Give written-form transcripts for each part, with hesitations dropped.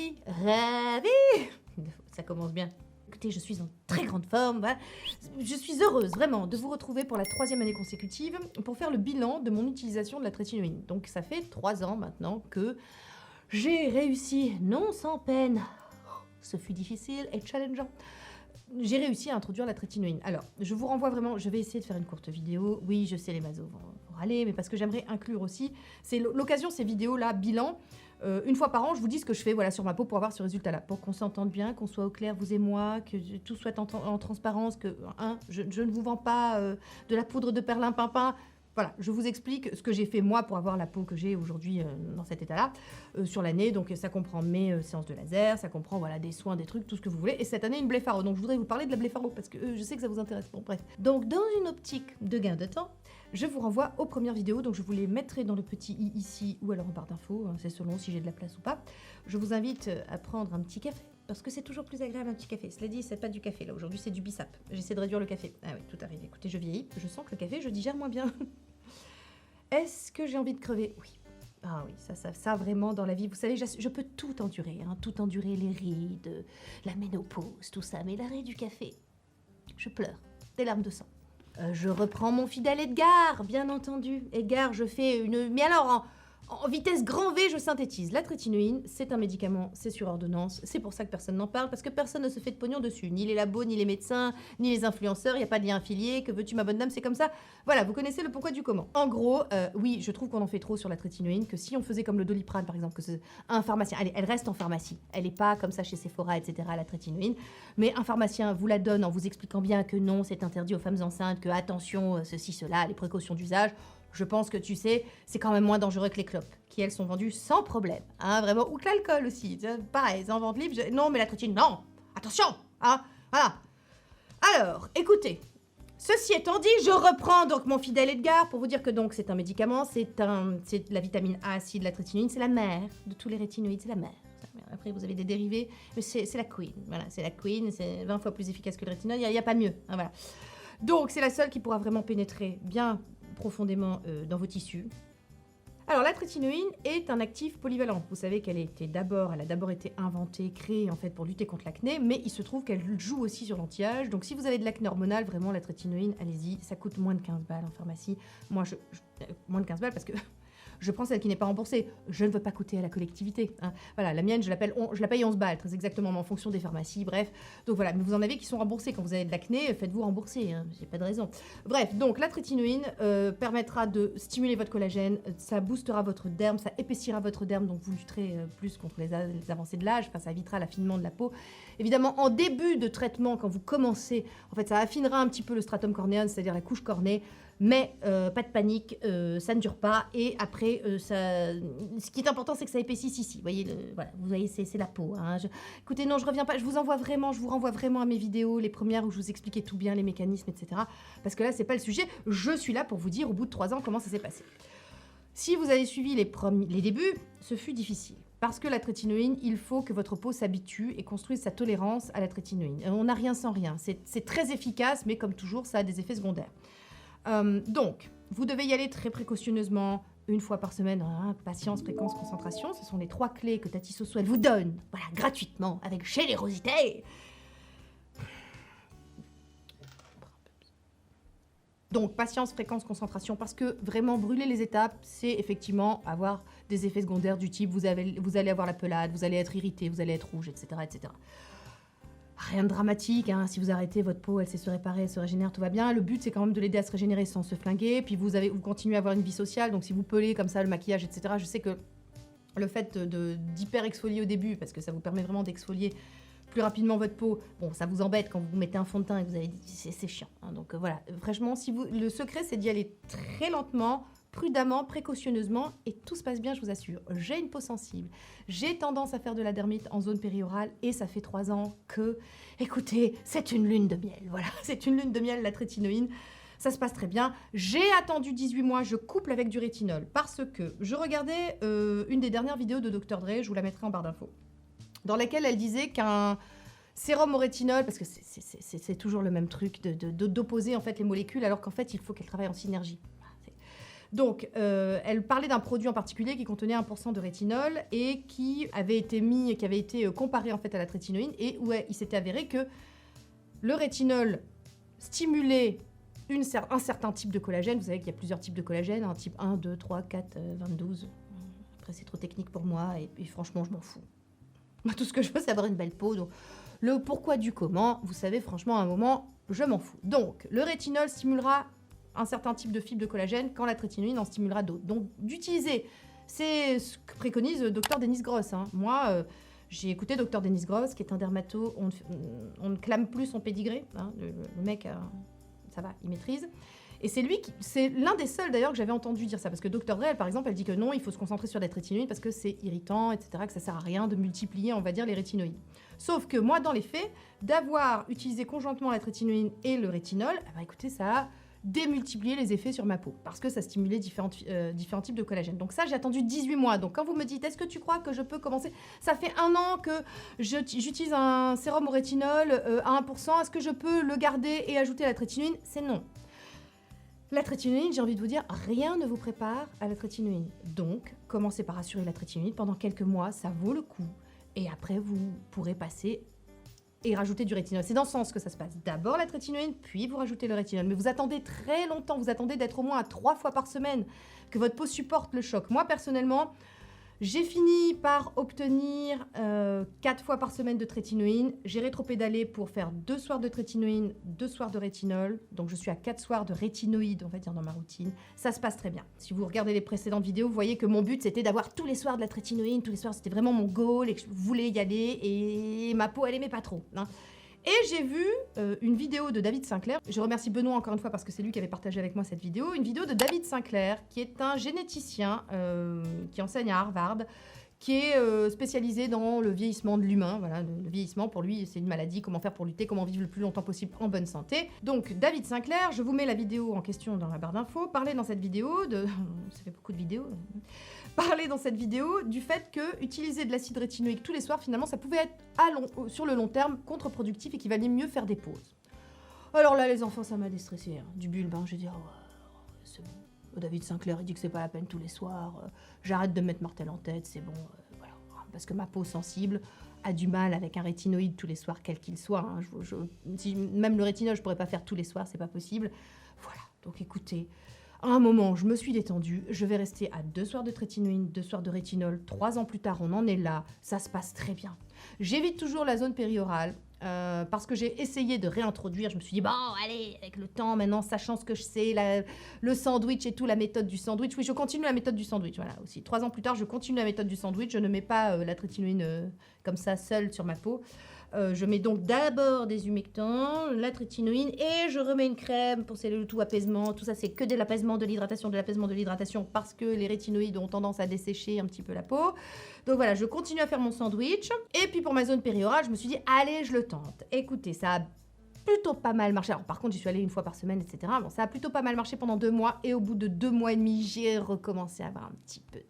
suis ravie. Ça commence bien. Écoutez, je suis en très grande forme. Voilà. Je suis heureuse, vraiment, de vous retrouver pour la 3e année consécutive pour faire le bilan de mon utilisation de la trétinoïne. Donc, ça fait 3 ans maintenant que j'ai réussi, non sans peine, ce fut difficile et challengeant, j'ai réussi à introduire la trétinoïne. Alors, je vous renvoie vraiment, je vais essayer de faire une courte vidéo. Oui, je sais, les masos vont râler, mais parce que j'aimerais inclure aussi, c'est l'occasion, ces vidéos-là, bilan. Une fois par an, je vous dis ce que je fais voilà, sur ma peau pour avoir ce résultat-là. Pour qu'on s'entende bien, qu'on soit au clair, vous et moi, que tout soit en transparence, que je ne vous vends pas de la poudre de perlimpinpin. Voilà, je vous explique ce que j'ai fait moi pour avoir la peau que j'ai aujourd'hui dans cet état-là sur l'année. Donc ça comprend mes séances de laser, ça comprend voilà, des soins, des trucs, tout ce que vous voulez. Et cette année, une blépharo. Donc je voudrais vous parler de la blépharo parce que je sais que ça vous intéresse. Bon, bref. Donc dans une optique de gain de temps, je vous renvoie aux premières vidéos. Donc je vous les mettrai dans le petit i ici ou alors en barre d'infos. Hein, c'est selon si j'ai de la place ou pas. Je vous invite à prendre un petit café. Parce que c'est toujours plus agréable un petit café. Cela dit, c'est pas du café là. Aujourd'hui, c'est du bissap. J'essaie de réduire le café. Ah oui, tout arrive. Écoutez, je vieillis. Je sens que le café, je digère moins bien. Est-ce que j'ai envie de crever? Oui. Ah oui, ça vraiment dans la vie. Vous savez, je peux tout endurer. Hein, tout endurer, les rides, la ménopause, tout ça. Mais l'arrêt du café, je pleure. Des larmes de sang. Je reprends mon fidèle Edgar, bien entendu. Edgar, je fais une... Mais alors, en vitesse grand V, je synthétise. La trétinoïne, c'est un médicament, c'est sur ordonnance. C'est pour ça que personne n'en parle, parce que personne ne se fait de pognon dessus. Ni les labos, ni les médecins, ni les influenceurs. Il n'y a pas de lien affilié. Que veux-tu, ma bonne dame, c'est comme ça. Voilà, vous connaissez le pourquoi du comment. En gros, oui, je trouve qu'on en fait trop sur la trétinoïne, que si on faisait comme le Doliprane, par exemple, que c'est un pharmacien... Allez, elle reste en pharmacie. Elle n'est pas comme ça chez Sephora, etc., la trétinoïne. Mais un pharmacien vous la donne en vous expliquant bien que non, c'est interdit aux femmes enceintes, que attention, ceci, cela, les précautions d'usage. Je pense que tu sais, c'est quand même moins dangereux que les clopes, qui elles sont vendues sans problème, hein, vraiment, ou que l'alcool aussi, pareil, c'est en vente libre, non mais la trétinoïne, non, attention, hein, voilà. Alors, écoutez, ceci étant dit, je reprends donc mon fidèle Edgar pour vous dire que donc c'est un médicament, c'est la vitamine A acide, la trétinoïne, c'est la mère de tous les rétinoïdes, c'est la mère. Après, vous avez des dérivés, mais c'est la queen, voilà, c'est la queen, c'est 20 fois plus efficace que le rétinol, il n'y a pas mieux, hein, voilà. Donc, c'est la seule qui pourra vraiment pénétrer bien profondément dans vos tissus. Alors la trétinoïne est un actif polyvalent. Vous savez qu'elle a d'abord été inventée, créée en fait pour lutter contre l'acné, mais il se trouve qu'elle joue aussi sur l'anti-âge. Donc si vous avez de l'acné hormonal, vraiment la trétinoïne, allez-y, ça coûte moins de 15 balles en pharmacie. Moi, moins de 15 balles parce que je prends celle qui n'est pas remboursée. Je ne veux pas coûter à la collectivité. Hein. Voilà, la mienne, je la paye 11 balles, très exactement, mais en fonction des pharmacies, bref. Donc voilà, mais vous en avez qui sont remboursés. Quand vous avez de l'acné, faites-vous rembourser, hein, j'ai pas de raison. Bref, donc la trétinoïne permettra de stimuler votre collagène, ça boostera votre derme, ça épaissira votre derme, donc vous lutterez plus contre les avancées de l'âge, enfin ça évitera l'affinement de la peau. Évidemment, en début de traitement, quand vous commencez, en fait, ça affinera un petit peu le stratum cornéen, c'est-à-dire la couche cornée. Mais pas de panique, ça ne dure pas. Et après, ce qui est important, c'est que ça épaississe ici. Vous voyez, c'est la peau. Hein. Écoutez, non, je reviens pas. Je vous renvoie vraiment à mes vidéos, les premières où je vous expliquais tout bien les mécanismes, etc. Parce que là, c'est pas le sujet. Je suis là pour vous dire au bout de 3 ans comment ça s'est passé. Si vous avez suivi les débuts, ce fut difficile. Parce que la trétinoïne, il faut que votre peau s'habitue et construise sa tolérance à la trétinoïne. On n'a rien sans rien. C'est très efficace, mais comme toujours, ça a des effets secondaires. Donc, vous devez y aller très précautionneusement, une fois par semaine, hein, patience, fréquence, concentration. Ce sont les 3 clés que Tati Soso, elle vous donne, voilà, gratuitement, avec générosité. Donc, patience, fréquence, concentration, parce que vraiment brûler les étapes, c'est effectivement avoir des effets secondaires du type vous allez avoir la pelade, vous allez être irrité, vous allez être rouge, etc., etc. Rien de dramatique, hein. Si vous arrêtez, votre peau, elle sait se réparer, elle se régénère, tout va bien. Le but, c'est quand même de l'aider à se régénérer sans se flinguer. Puis vous continuez à avoir une vie sociale, donc si vous pelez comme ça le maquillage, etc., je sais que le fait d'hyper-exfolier au début, parce que ça vous permet vraiment d'exfolier plus rapidement votre peau, bon, ça vous embête quand vous mettez un fond de teint et que vous avez dit c'est chiant. Hein. Donc voilà, franchement, le secret, c'est d'y aller très lentement, prudemment, précautionneusement, et tout se passe bien, je vous assure. J'ai une peau sensible, j'ai tendance à faire de la dermite en zone périorale, et ça fait 3 ans que, écoutez, c'est une lune de miel, voilà, c'est une lune de miel, la trétinoïne, ça se passe très bien. J'ai attendu 18 mois, je couple avec du rétinol, parce que je regardais une des dernières vidéos de Dr Dre, je vous la mettrai en barre d'infos, dans laquelle elle disait qu'un sérum au rétinol, parce que c'est toujours le même truc, d'opposer en fait les molécules, alors qu'en fait, il faut qu'elles travaillent en synergie. Donc, elle parlait d'un produit en particulier qui contenait 1% de rétinol et qui avait été comparé en fait à la trétinoïne et où il s'était avéré que le rétinol stimulait un certain type de collagène. Vous savez qu'il y a plusieurs types de collagène, un type 1, 2, 3, 4, 22. Après, c'est trop technique pour moi et franchement, je m'en fous. Moi, tout ce que je veux, c'est avoir une belle peau. Donc, le pourquoi du comment, vous savez, franchement, à un moment, je m'en fous. Donc, le rétinol stimulera un certain type de fibre de collagène quand la trétinoïne en stimulera d'autres. Donc, d'utiliser, c'est ce que préconise le docteur Denis Gross. Hein. Moi, j'ai écouté docteur Denis Gross, qui est un dermato, on ne clame plus son pédigré. Hein. Le mec, ça va, il maîtrise. Et c'est l'un des seuls d'ailleurs que j'avais entendu dire ça, parce que Dr. Drell, par exemple, elle dit que non, il faut se concentrer sur la trétinoïde parce que c'est irritant, etc., que ça sert à rien de multiplier, on va dire, les rétinoïdes. Sauf que moi, dans les faits, d'avoir utilisé conjointement la trétinoïde et le rétinol, écoutez, ça a démultiplié les effets sur ma peau, parce que ça stimulait différents types de collagène. Donc ça, j'ai attendu 18 mois. Donc quand vous me dites, est-ce que tu crois que je peux commencer? Ça fait 1 an que j'utilise un sérum au rétinol à 1%, est-ce que je peux le garder et ajouter la trétinoïde? C'est non. La trétinoïde, j'ai envie de vous dire, rien ne vous prépare à la trétinoïde. Donc, commencez par assurer la trétinoïde pendant quelques mois, ça vaut le coup. Et après, vous pourrez passer et rajouter du rétinol. C'est dans ce sens que ça se passe. D'abord la trétinoïde, puis vous rajoutez le rétinol. Mais vous attendez très longtemps, vous attendez d'être au moins à 3 fois par semaine, que votre peau supporte le choc. Moi, personnellement, j'ai fini par obtenir 4 fois par semaine de trétinoïne. J'ai rétropédalé pour faire 2 soirs de trétinoïne, 2 soirs de rétinol. Donc je suis à 4 soirs de rétinoïde, on va dire, dans ma routine. Ça se passe très bien. Si vous regardez les précédentes vidéos, vous voyez que mon but, c'était d'avoir tous les soirs de la trétinoïne. Tous les soirs, c'était vraiment mon goal et que je voulais y aller. Et ma peau, elle aimait pas trop. Hein. Et j'ai vu une vidéo de David Sinclair. Je remercie Benoît encore une fois parce que c'est lui qui avait partagé avec moi cette vidéo. Une vidéo de David Sinclair, qui est un généticien qui enseigne à Harvard, qui est spécialisé dans le vieillissement de l'humain. Voilà, le vieillissement, pour lui, c'est une maladie. Comment faire pour lutter, comment vivre le plus longtemps possible en bonne santé. Donc, David Sinclair, je vous mets la vidéo en question dans la barre d'infos. Parlez dans cette vidéo de... Ça fait beaucoup de vidéos. Parler dans cette vidéo du fait que utiliser de l'acide rétinoïque tous les soirs, finalement, ça pouvait être sur le long terme contre-productif et qu'il valait mieux faire des pauses. Alors là, les enfants, ça m'a déstressé. Hein. Du bulbe, hein, je vais dire, oh, c'est bon. David Sinclair, il dit que c'est pas la peine tous les soirs. J'arrête de me mettre martel en tête, c'est bon. Voilà. Parce que ma peau sensible a du mal avec un rétinoïde tous les soirs, quel qu'il soit. Hein. Même le rétinol, je pourrais pas faire tous les soirs, c'est pas possible. Voilà. Donc écoutez... À un moment, je me suis détendue, je vais rester à 2 soirs de trétinoïne, 2 soirs de rétinol, 3 ans plus tard, on en est là, ça se passe très bien. J'évite toujours la zone périorale, parce que j'ai essayé de réintroduire, je me suis dit, bon, allez, avec le temps, maintenant, sachant ce que je sais, le sandwich et tout, la méthode du sandwich, oui, je continue la méthode du sandwich, voilà, aussi. 3 ans plus tard, je continue la méthode du sandwich, je ne mets pas la trétinoïne comme ça, seule sur ma peau. Je mets donc d'abord des humectants, la trétinoïne et je remets une crème pour le tout apaisement. Tout ça, c'est que de l'apaisement, de l'hydratation, parce que les rétinoïdes ont tendance à dessécher un petit peu la peau. Donc voilà, je continue à faire mon sandwich. Et puis pour ma zone périorale, je me suis dit, allez, je le tente. Écoutez, ça a plutôt pas mal marché. Alors par contre, j'y suis allée 1 fois par semaine, etc. Bon, ça a plutôt pas mal marché pendant 2 mois. Et au bout de 2 mois et demi, j'ai recommencé à avoir un petit peu de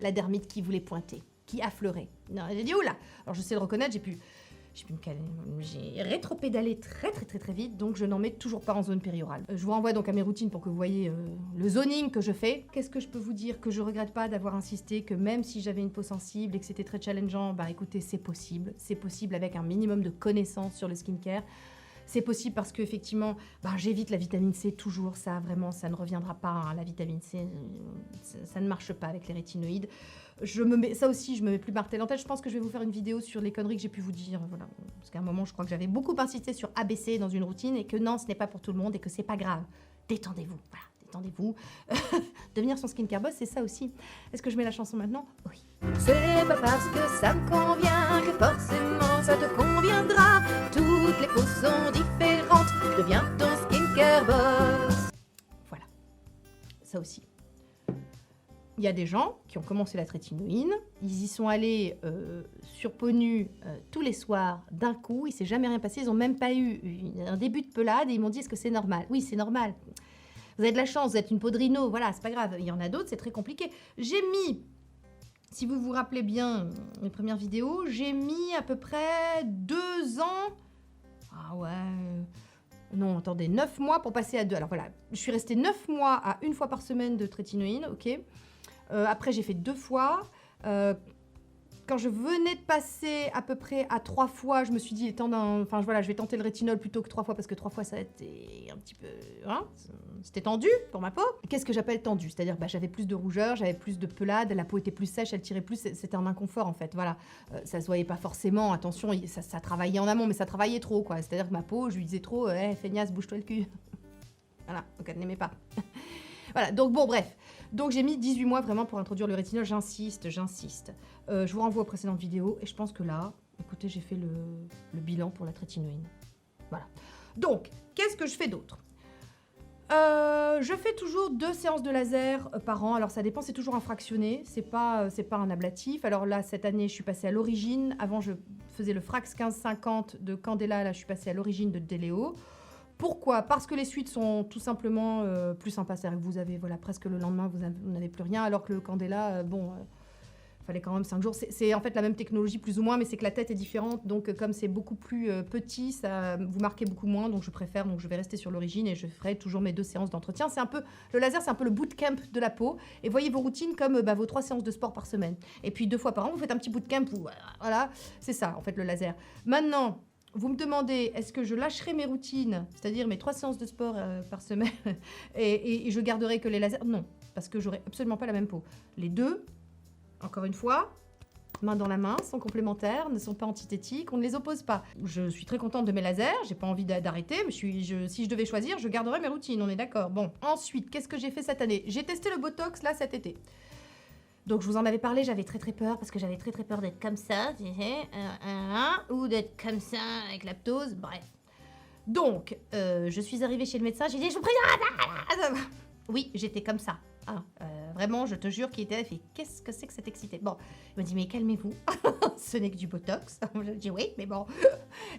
la dermite qui voulait pointer, qui affleurait. Non, j'ai dit, oula. Alors je sais le reconnaître, j'ai rétropédalé très vite, donc je n'en mets toujours pas en zone périorale. Je vous renvoie donc à mes routines pour que vous voyez le zoning que je fais. Qu'est-ce que je peux vous dire? Que je regrette pas d'avoir insisté, que même si j'avais une peau sensible et que c'était très challengeant, bah écoutez, c'est possible. C'est possible avec un minimum de connaissances sur le skincare. C'est possible parce qu'effectivement, j'évite la vitamine C toujours, ça vraiment, ça ne reviendra pas, hein, la vitamine C, ça ne marche pas avec les rétinoïdes. Ça aussi, je me mets plus martel en tête. Je pense que je vais vous faire une vidéo sur les conneries que j'ai pu vous dire. Voilà. Parce qu'à un moment, je crois que j'avais beaucoup insisté sur ABC dans une routine et que non, ce n'est pas pour tout le monde et que c'est pas grave. Détendez-vous. Voilà, détendez-vous. Devenir son skincare boss, c'est ça aussi. Est-ce que je mets la chanson maintenant? Oui. C'est pas parce que ça me convient que forcément ça te conviendra. Toutes les peaux sont différentes. Deviens ton skincare boss. Voilà. Ça aussi. Il y a des gens qui ont commencé la trétinoïne, ils y sont allés sur peau nue tous les soirs d'un coup, il ne s'est jamais rien passé, ils n'ont même pas eu un début de pelade et ils m'ont dit est-ce que c'est normal? Oui, c'est normal. Vous avez de la chance, vous êtes une peau de rhino, voilà, c'est pas grave. Il y en a d'autres, c'est très compliqué. J'ai mis, si vous vous rappelez bien mes premières vidéos, j'ai mis à peu près 2 ans, Non, attendez, 9 mois pour passer à 2. Alors voilà, je suis restée 9 mois à 1 fois par semaine de trétinoïne, ok. Après, j'ai fait 2 fois. Quand je venais de passer à peu près à 3 fois, je me suis dit, il est temps d'un... Enfin voilà, je vais tenter le rétinol plutôt que 3 fois, parce que 3 fois, ça a été un petit peu... Hein, c'était tendu pour ma peau. Qu'est-ce que j'appelle tendu? C'est-à-dire, j'avais plus de rougeur, j'avais plus de pelade, la peau était plus sèche, elle tirait plus, c'était un inconfort en fait, voilà. Ça se voyait pas forcément, attention, ça travaillait en amont, mais ça travaillait trop, quoi. C'est-à-dire que ma peau, je lui disais trop, feignasse, bouge-toi le cul. Voilà, donc elle n'aimait pas. Voilà, donc bon, bref. Donc j'ai mis 18 mois vraiment pour introduire le rétinol, j'insiste. Je vous renvoie aux précédentes vidéos et je pense que là, écoutez, j'ai fait le bilan pour la trétinoïne. Voilà. Donc, qu'est-ce que je fais d'autre? Je fais toujours 2 séances de laser par an. Alors ça dépend, c'est toujours un fractionné, c'est pas un ablatif. Alors là, cette année, je suis passée à l'origine. Avant, je faisais le Frax 1550 de Candela. Là, je suis passée à l'origine de Deléo. Pourquoi? Parce que les suites sont tout simplement plus sympas. C'est-à-dire que vous avez, voilà, presque le lendemain, vous n'avez plus rien. Alors que le Candela, fallait quand même 5 jours. C'est en fait la même technologie plus ou moins, mais c'est que la tête est différente. Donc comme c'est beaucoup plus petit, ça vous marquez beaucoup moins. Donc je préfère, donc je vais rester sur l'origine et je ferai toujours mes 2 séances d'entretien. C'est un peu, le laser, c'est un peu le bootcamp de la peau. Et voyez vos routines comme vos 3 séances de sport par semaine. Et puis 2 fois par an, vous faites un petit bootcamp où, voilà, c'est ça en fait le laser. Maintenant, vous me demandez, est-ce que je lâcherai mes routines, c'est-à-dire mes 3 séances de sport par semaine, et je garderai que les lasers? Non, parce que j'aurai absolument pas la même peau. Les 2, encore une fois, main dans la main, sont complémentaires, ne sont pas antithétiques, on ne les oppose pas. Je suis très contente de mes lasers, j'ai pas envie d'arrêter, mais si je devais choisir, je garderais mes routines, on est d'accord. Bon, ensuite, qu'est-ce que j'ai fait cette année? J'ai testé le Botox, là, cet été. Donc je vous en avais parlé, j'avais très peur, parce que j'avais très peur d'être comme ça, ou d'être comme ça avec la ptose, bref. Donc, je suis arrivée chez le médecin, j'ai dit, je vous prie, oui, j'étais comme ça. Vraiment, je te jure qu'il était fait, qu'est-ce que c'est que cet excité? Bon, il m'a dit, mais calmez-vous, ce n'est que du Botox. Je lui ai dit, oui, mais bon.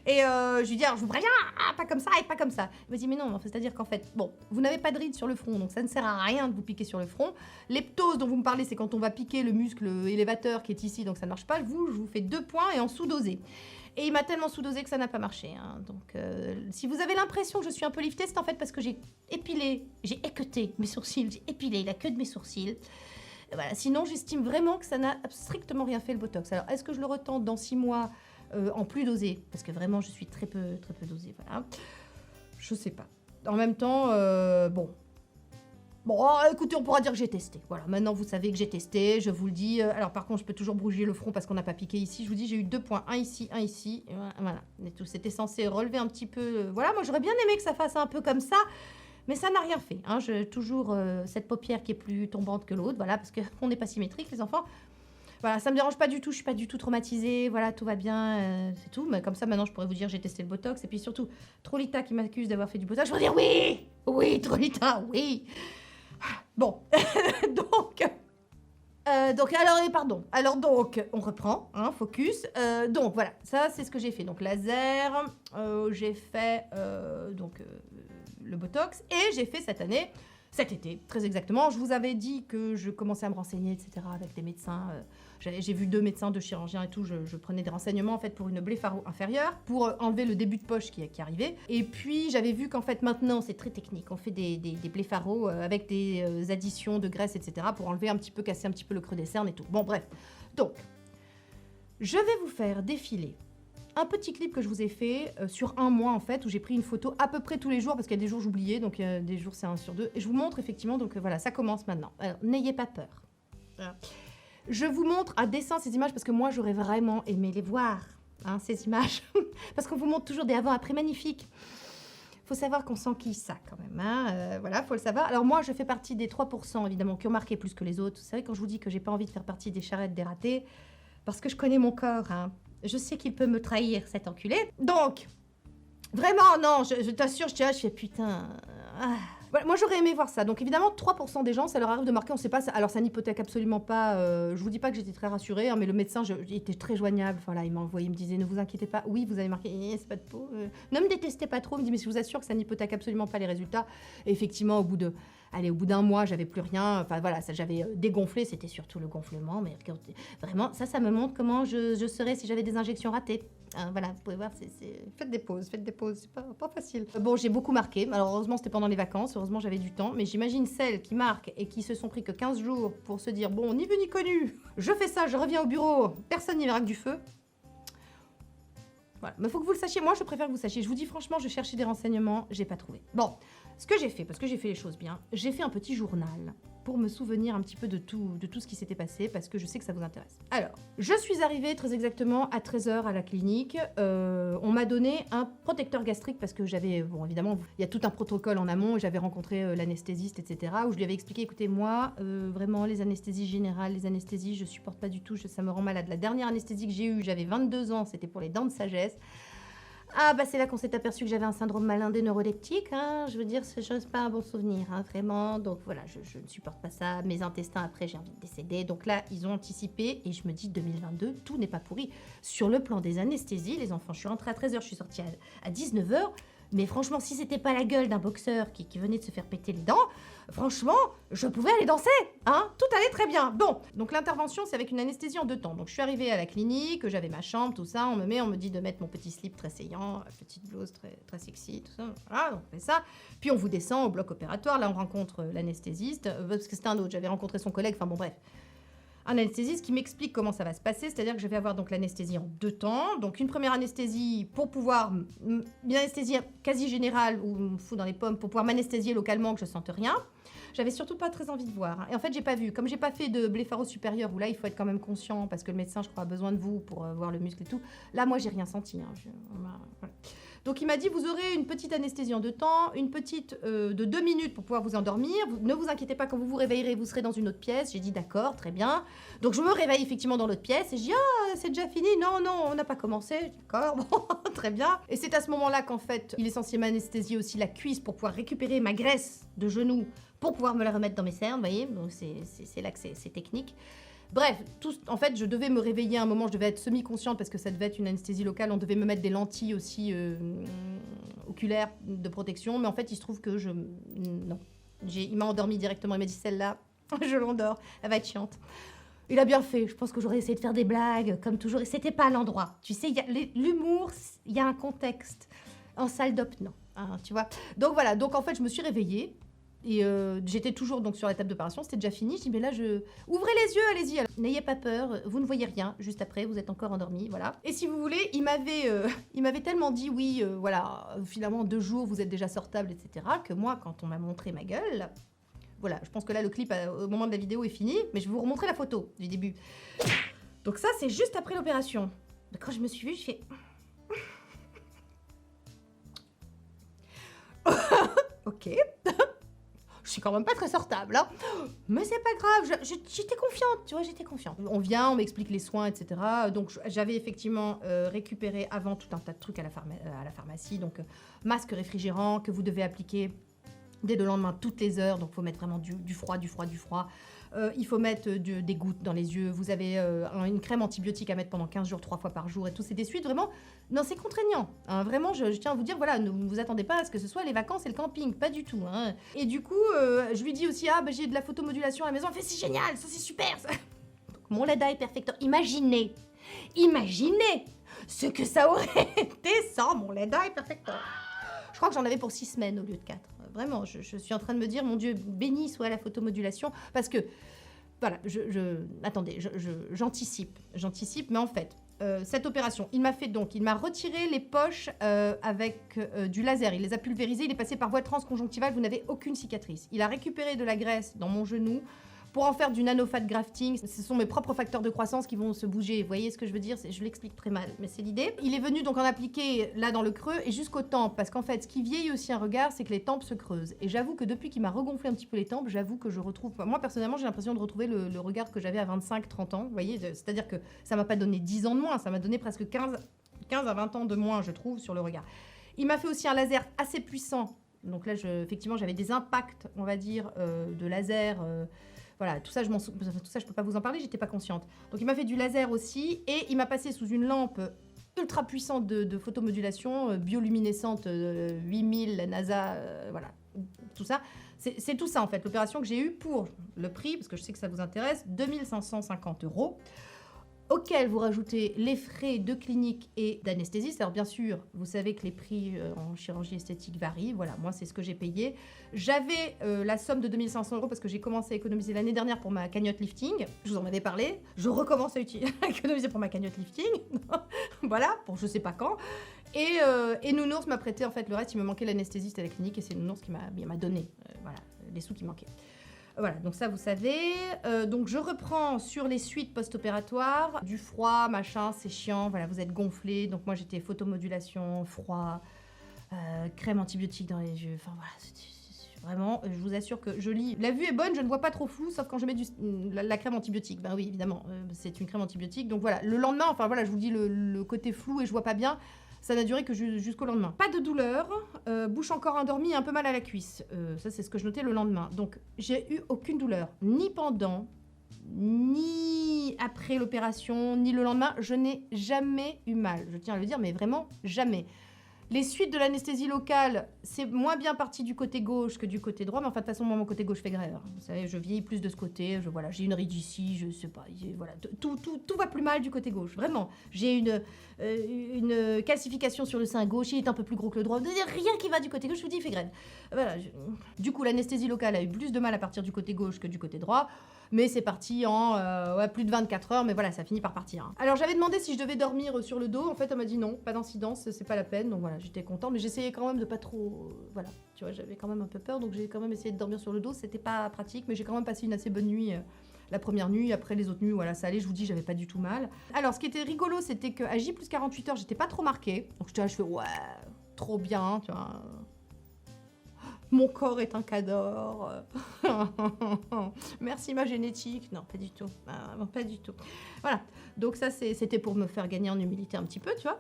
Et je lui ai dit, alors, je vous préviens, pas comme ça et pas comme ça. Il m'a dit, mais non, c'est-à-dire qu'en fait, bon, vous n'avez pas de rides sur le front, donc ça ne sert à rien de vous piquer sur le front. Les ptoses dont vous me parlez, c'est quand on va piquer le muscle élévateur qui est ici, donc ça ne marche pas. Je vous fais 2 points et en sous-dosé. Et il m'a tellement sous-dosé que ça n'a pas marché. Hein. Donc, si vous avez l'impression que je suis un peu liftée, c'est en fait parce que j'ai équeuté mes sourcils, j'ai épilé la queue de mes sourcils. Voilà. Sinon, j'estime vraiment que ça n'a strictement rien fait le Botox. Alors, est-ce que je le retente dans 6 mois en plus dosé? Parce que vraiment, je suis très peu dosée. Voilà. Je sais pas. En même temps, bon, écoutez, on pourra dire que j'ai testé. Voilà, maintenant vous savez que j'ai testé, je vous le dis. Alors par contre, je peux toujours bouger le front parce qu'on n'a pas piqué ici. Je vous dis, j'ai eu 2 points, un ici, un ici. Voilà, c'était censé relever un petit peu. Voilà, moi j'aurais bien aimé que ça fasse un peu comme ça, mais ça n'a rien fait. Hein. J'ai toujours cette paupière qui est plus tombante que l'autre, voilà, parce qu'on n'est pas symétrique, les enfants. Voilà, ça me dérange pas du tout, je suis pas du tout traumatisée, voilà, tout va bien, c'est tout. Mais comme ça, maintenant, je pourrais vous dire j'ai testé le Botox. Et puis surtout, Trolita qui m'accuse d'avoir fait du Botox, je vais dire oui, Trolita, oui. Bon, donc, alors donc, on reprend, hein, focus. Donc voilà, ça c'est ce que j'ai fait. Donc laser, j'ai fait le Botox et j'ai fait cet été, très exactement. Je vous avais dit que je commençais à me renseigner, etc. avec des médecins. J'ai vu 2 médecins, 2 chirurgiens et tout. Je prenais des renseignements en fait pour une blépharo inférieure, pour enlever le début de poche qui arrivait. Et puis j'avais vu qu'en fait maintenant c'est très technique. On fait des blépharos avec des additions de graisse, etc. pour enlever un petit peu, casser un petit peu le creux des cernes et tout. Bon bref. Donc, je vais vous faire défiler un petit clip que je vous ai fait sur 1 mois en fait, où j'ai pris une photo à peu près tous les jours, parce qu'il y a des jours j'oubliais, donc des jours c'est 1 sur 2. Et je vous montre effectivement, donc voilà, ça commence maintenant. Alors, n'ayez pas peur. Voilà. Je vous montre à dessein ces images, parce que moi j'aurais vraiment aimé les voir, hein, ces images. Parce qu'on vous montre toujours des avant-après magnifiques. Faut savoir qu'on s'enquille ça quand même, hein, voilà, faut le savoir. Alors moi, je fais partie des 3% évidemment qui ont marqué plus que les autres. Vous savez, quand je vous dis que j'ai pas envie de faire partie des charrettes des ratés, parce que je connais mon corps, hein. Je sais qu'il peut me trahir, cet enculé. Donc, vraiment, non, je t'assure, je fais putain. Voilà, moi, j'aurais aimé voir ça. Donc, évidemment, 3% des gens, ça leur arrive de marquer, on sait pas. Alors, ça n'hypothèque absolument pas. Je vous dis pas que j'étais très rassurée, hein, mais le médecin, il était très joignable. Voilà, il m'a envoyé, il me disait, ne vous inquiétez pas. Oui, vous avez marqué, c'est pas de peau. Ne me détestez pas trop. Il me dit, mais je vous assure que ça n'hypothèque absolument pas les résultats. Et effectivement, au bout d'1 mois, j'avais plus rien. Enfin, voilà, j'avais dégonflé. C'était surtout le gonflement. Mais vraiment, ça me montre comment je serais si j'avais des injections ratées. Hein, voilà, vous pouvez voir, faites des pauses, c'est pas facile. Bon, j'ai beaucoup marqué. Alors, heureusement, c'était pendant les vacances. Heureusement, j'avais du temps. Mais j'imagine celles qui marquent et qui se sont pris que 15 jours pour se dire, bon, ni vu ni connu, je fais ça, je reviens au bureau, personne n'y verra que du feu. Voilà, mais il faut que vous le sachiez. Moi, je préfère que vous sachiez. Je vous dis franchement, je cherchais des renseignements, j'ai pas trouvé. Bon, ce que j'ai fait, parce que j'ai fait les choses bien, j'ai fait un petit journal pour me souvenir un petit peu de tout ce qui s'était passé, parce que je sais que ça vous intéresse. Alors, je suis arrivée très exactement à 13 h à la clinique. On m'a donné un protecteur gastrique, parce que j'avais, bon, évidemment, il y a tout un protocole en amont, et j'avais rencontré l'anesthésiste, etc., où je lui avais expliqué, écoutez, moi, vraiment, les anesthésies générales, les anesthésies, je supporte pas du tout, ça me rend malade. La dernière anesthésie que j'ai eue, j'avais 22 ans, c'était pour les dents de sagesse. Ah bah c'est là qu'on s'est aperçu que j'avais un syndrome malin des neuroleptiques, hein. Je veux dire, c'est pas un bon souvenir, hein, vraiment. Donc voilà, je ne supporte pas ça. Mes intestins, après, j'ai envie de décéder. Donc là, ils ont anticipé et je me dis, 2022, tout n'est pas pourri. Sur le plan des anesthésies, les enfants, je suis rentrée à 13 h, je suis sortie à 19 h. Mais franchement, si c'était pas la gueule d'un boxeur qui venait de se faire péter les dents, franchement, je pouvais aller danser, hein. Tout allait très bien. Bon, donc l'intervention, c'est avec une anesthésie en 2 temps. Donc je suis arrivée à la clinique, j'avais ma chambre, tout ça. On me dit de mettre mon petit slip très saillant, petite blouse très, très sexy, tout ça. Voilà, donc on fait ça. Puis on vous descend au bloc opératoire. Là, on rencontre l'anesthésiste, parce que c'était un autre. J'avais rencontré son collègue, enfin bon, bref. Un anesthésiste qui m'explique comment ça va se passer, c'est-à-dire que je vais avoir donc l'anesthésie en 2 temps. Donc une première anesthésie pour pouvoir, une anesthésie quasi générale, où on me fout dans les pommes, pour pouvoir m'anesthésier localement, que je sente rien. J'avais surtout pas très envie de voir. Et en fait, j'ai pas vu. Comme j'ai pas fait de blépharo supérieur, où là, il faut être quand même conscient, parce que le médecin, je crois, a besoin de vous pour voir le muscle et tout. Là, moi, j'ai rien senti. Hein. Voilà. Donc il m'a dit, vous aurez une petite anesthésie en 2 temps, une petite de 2 minutes pour pouvoir vous endormir. Ne vous inquiétez pas, quand vous vous réveillerez, vous serez dans une autre pièce. J'ai dit, d'accord, très bien. Donc je me réveille effectivement dans l'autre pièce et je dis, ah, c'est déjà fini. Non, on n'a pas commencé. D'accord, bon, très bien. Et c'est à ce moment-là qu'en fait, il est censé m'anesthésier aussi la cuisse pour pouvoir récupérer ma graisse de genou pour pouvoir me la remettre dans mes cernes, vous voyez. Donc c'est là que c'est technique. Bref, en fait, je devais me réveiller à un moment, je devais être semi-consciente parce que ça devait être une anesthésie locale. On devait me mettre des lentilles aussi oculaires de protection. Mais en fait, il se trouve que non. Il m'a endormi directement. Il m'a dit, celle-là, je l'endors. Elle va être chiante. Il a bien fait. Je pense que j'aurais essayé de faire des blagues, comme toujours. Et c'était pas l'endroit. Tu sais, l'humour, il y a un contexte. En salle d'op, non. Hein, tu vois. Donc voilà. Donc en fait, je me suis réveillée. Et j'étais toujours donc sur la table d'opération, c'était déjà fini. Je dis, mais là, ouvrez les yeux, allez-y. N'ayez pas peur, vous ne voyez rien. Juste après, vous êtes encore endormi, voilà. Et si vous voulez, il m'avait tellement dit, oui, voilà, finalement, 2 jours, vous êtes déjà sortable, etc., que moi, quand on m'a montré ma gueule, voilà, je pense que là, le clip, au moment de la vidéo, est fini, mais je vais vous remontrer la photo du début. Donc ça, c'est juste après l'opération. Quand je me suis vue, je fais... Ok. Je suis quand même pas très sortable, hein. Mais c'est pas grave, j'étais confiante, tu vois, j'étais confiante. On vient, on m'explique les soins, etc. Donc j'avais effectivement récupéré avant tout un tas de trucs à la pharmacie, donc masque réfrigérant que vous devez appliquer dès le lendemain toutes les heures, donc il faut mettre vraiment du froid. Il faut mettre des gouttes dans les yeux. Vous avez une crème antibiotique à mettre pendant 15 jours, 3 fois par jour et tout. C'est des suites vraiment... Non, c'est contraignant. Hein. Vraiment, je tiens à vous dire, voilà, ne vous attendez pas à ce que ce soit les vacances et le camping. Pas du tout. Hein. Et du coup, je lui dis aussi, j'ai de la photomodulation à la maison. Elle fait, c'est génial, ça c'est super. Ça. Donc, mon LED Eye Perfector. Imaginez ce que ça aurait été sans mon LED Eye Perfector. Je crois que j'en avais pour 6 semaines au lieu de 4. Vraiment, je suis en train de me dire, mon Dieu, béni soit la photomodulation. Parce que, voilà, attendez, j'anticipe, mais en fait, cette opération, il m'a retiré les poches avec du laser. Il les a pulvérisées, il est passé par voie transconjonctivale, vous n'avez aucune cicatrice. Il a récupéré de la graisse dans mon genou pour en faire du nanofat grafting. Ce sont mes propres facteurs de croissance qui vont se bouger. Vous voyez ce que je veux dire? Je l'explique très mal, mais c'est l'idée. Il est venu donc en appliquer là dans le creux et jusqu'aux tempes. Parce qu'en fait, ce qui vieillit aussi un regard, c'est que les tempes se creusent. Et j'avoue que depuis qu'il m'a regonflé un petit peu les tempes, j'avoue que je retrouve... Moi, personnellement, j'ai l'impression de retrouver le regard que j'avais à 25-30 ans. Vous voyez? C'est-à-dire que ça m'a pas donné 10 ans de moins, ça m'a donné presque 15 à 20 ans de moins, je trouve, sur le regard. Il m'a fait aussi un laser assez puissant. Donc là, effectivement, j'avais des impacts, on va dire, de laser... Voilà, tout ça, je peux pas vous en parler, j'étais pas consciente. Donc il m'a fait du laser aussi et il m'a passé sous une lampe ultra puissante de photomodulation, bioluminescente 8000, la NASA, voilà, tout ça. C'est tout ça en fait, l'opération que j'ai eue pour le prix, parce que je sais que ça vous intéresse, 2550 €. auquel vous rajoutez les frais de clinique et d'anesthésiste. Alors bien sûr, vous savez que les prix en chirurgie esthétique varient. Voilà, moi c'est ce que j'ai payé. J'avais la somme de 2 500 € parce que j'ai commencé à économiser l'année dernière pour ma cagnotte lifting. Je vous en avais parlé. Je recommence à économiser pour ma cagnotte lifting. Voilà, pour je sais pas quand. Et Nounours m'a prêté en fait le reste. Il me manquait l'anesthésiste à la clinique et c'est Nounours qui m'a donné voilà, les sous qui manquaient. Voilà, donc ça vous savez. Donc je reprends sur les suites post-opératoires. Du froid, machin, c'est chiant. Voilà, vous êtes gonflé. Donc moi j'étais photomodulation, froid, crème antibiotique dans les yeux. Enfin voilà, vraiment, je vous assure que je lis. La vue est bonne, je ne vois pas trop flou, sauf quand je mets la crème antibiotique. Ben oui, évidemment, c'est une crème antibiotique. Donc voilà, le lendemain, enfin voilà, je vous dis le côté flou et je vois pas bien. Ça n'a duré que jusqu'au lendemain. Pas de douleur, bouche encore endormie et un peu mal à la cuisse. Ça, c'est ce que je notais le lendemain. Donc, j'ai eu aucune douleur, ni pendant, ni après l'opération, ni le lendemain. Je n'ai jamais eu mal. Je tiens à le dire, mais vraiment jamais. Les suites de l'anesthésie locale, c'est moins bien parti du côté gauche que du côté droit, mais enfin, de toute façon, moi, mon côté gauche fait grève. Vous savez, je vieillis plus de ce côté, voilà, j'ai une ride ici, je sais pas, voilà, tout va plus mal du côté gauche, vraiment. J'ai une calcification sur le sein gauche, il est un peu plus gros que le droit, rien qui va du côté gauche, je vous dis, il fait grève. Voilà, du coup, l'anesthésie locale a eu plus de mal à partir du côté gauche que du côté droit. Mais c'est parti en plus de 24 heures, mais voilà, ça finit par partir. Hein. Alors j'avais demandé si je devais dormir sur le dos, en fait elle m'a dit non, pas d'incidence, c'est pas la peine, donc voilà, j'étais contente, mais j'essayais quand même de pas trop... voilà, tu vois, j'avais quand même un peu peur, donc j'ai quand même essayé de dormir sur le dos, c'était pas pratique, mais j'ai quand même passé une assez bonne nuit, la première nuit, après les autres nuits, voilà, ça allait, je vous dis, j'avais pas du tout mal. Alors ce qui était rigolo, c'était qu'à J plus 48 heures, j'étais pas trop marquée, donc j'étais là, je fais ouais, trop bien, tu vois... Mon corps est un cador. Merci ma génétique. Non, pas du tout. Pas du tout. Voilà. Donc ça, c'était pour me faire gagner en humilité un petit peu, tu vois.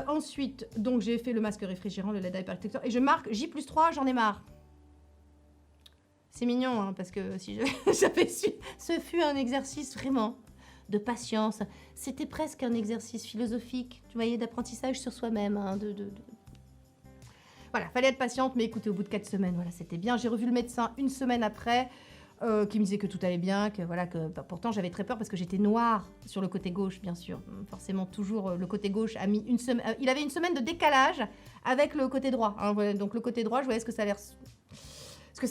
Ensuite, donc j'ai fait le masque réfrigérant, le LED Eye Protector. Et je marque J+3, j'en ai marre. C'est mignon, hein, parce que si j'avais su... Ce fut un exercice vraiment de patience. C'était presque un exercice philosophique, tu voyais, d'apprentissage sur soi-même, hein, Voilà, fallait être patiente, mais écoutez, au bout de 4 semaines, voilà, c'était bien. J'ai revu le médecin une semaine après, qui me disait que tout allait bien, que voilà, que pourtant j'avais très peur parce que j'étais noire sur le côté gauche, bien sûr. Forcément, toujours le côté gauche a mis une semaine. Il avait une semaine de décalage avec le côté droit. Hein, voilà, donc le côté droit, je voyais ce que ça